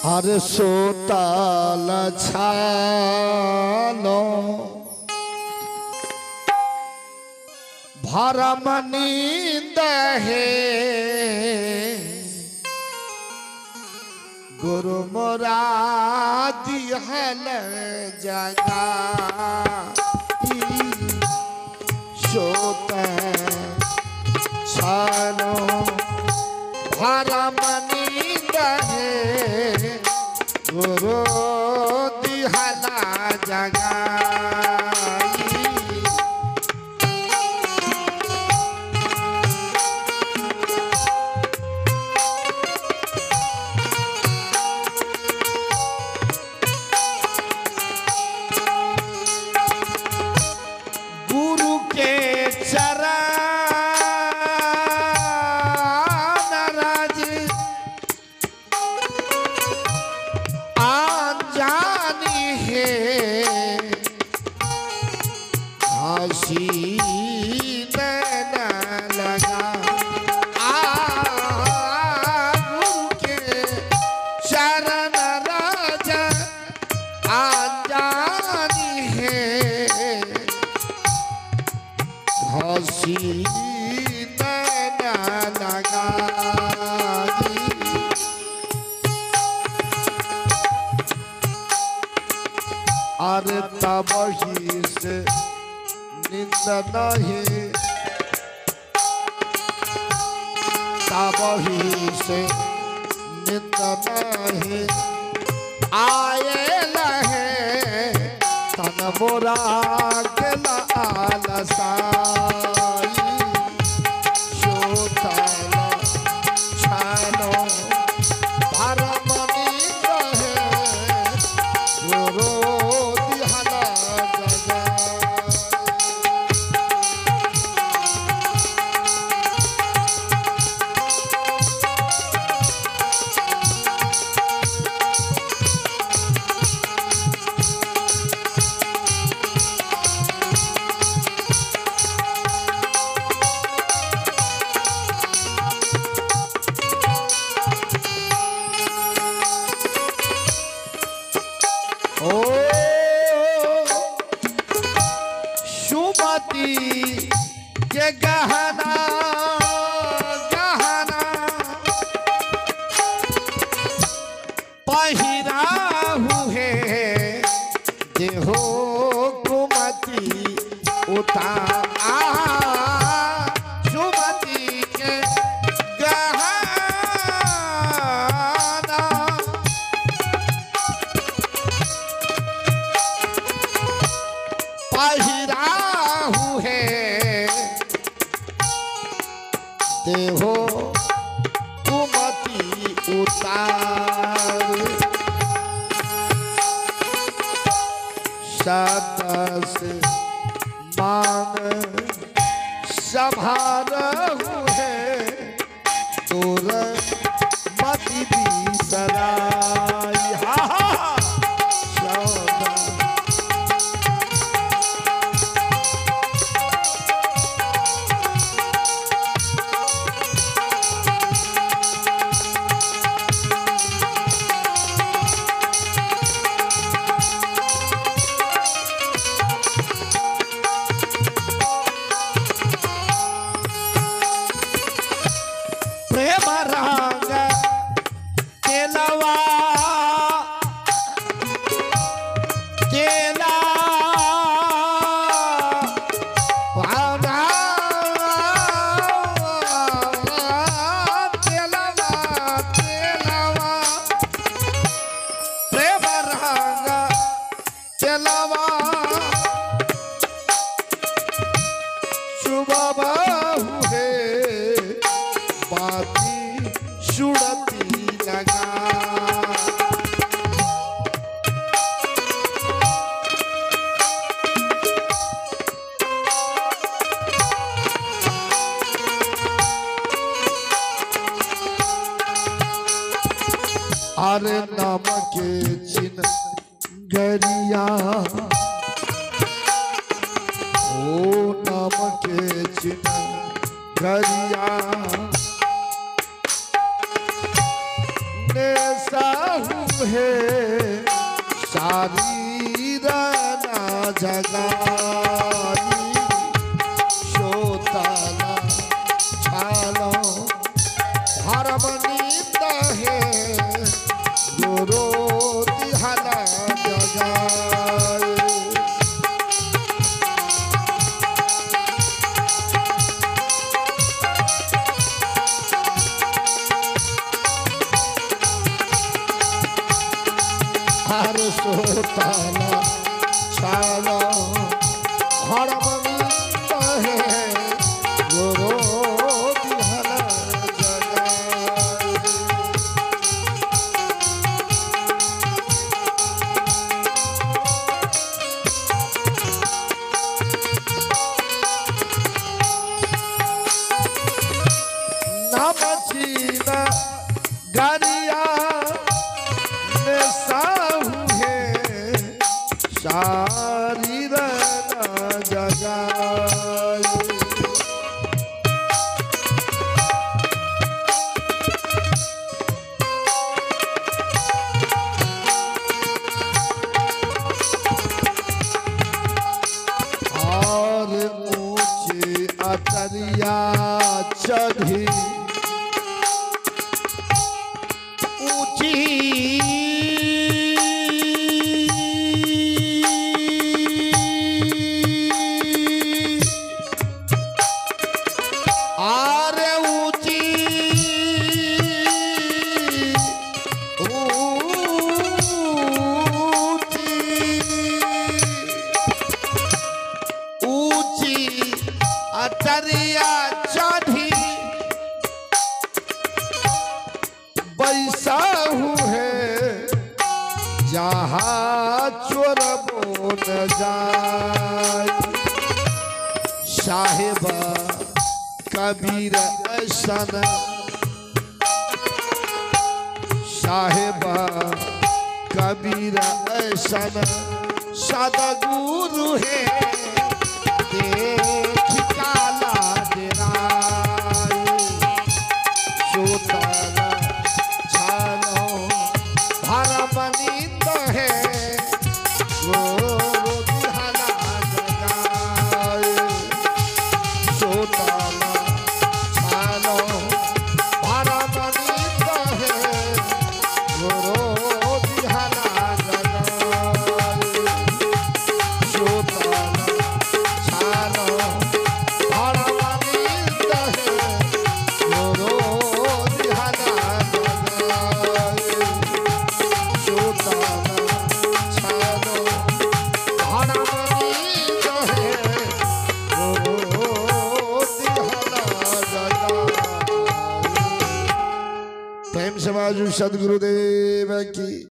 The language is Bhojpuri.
हर सोताल छालो भरम नींद है गुरु मुरादी हल जगा सोता छालो भरम नींद है गुरु दिहला जगा अरे तब ही से निंद नहीं तब ही से निंद नहीं आए लहे तन मोरा के लालसाई सोताला छानो भरम नींद है गुरु के गहना गहना पहिराहु है देहो कुमति उतार सुमति के गहना पहिराहु है देहो कुमति उतार सतस मान सभारहु है तोर मति बिसराई हा प्रेम रंग केलवा केला केलवा केलवा प्रेम रंग केलवा शुभ बहु है बाती सुड़ती लगा अरे नमक चिन गरिया ओ नमक चिन गरिया ने साहू है शारीर ना जगाई सोताला छालो हरमनीत है गुरु दिहाला जगाई हर सोताला छालो हरमनीत है गुरु दिहाला जगाई नामचीना गरिया ने साहू है शारीर ना जगाई और ऊंचे अतरिया चढ़ी ऊंची आरे ऊंची ऊंची अतरिया चढ़ी बैसाहू है जहाँ चोर बोन जाए साहेबा कबीर ऐसन साहेबा कबीर ऐसन सदगुरु है देख काला डेराए सोताला छालो हरमनीत है गुरु दिहाला जगाए सोताला छालो हरमनीत है गुरु दिहाला जगाए सोताला छालो हरमनीत है गुरु दिहाला जगाए सोताला छालो हरमनीत है गुरु दिहाला जगाए। प्रेम से बाजू सदगुरुदेव की।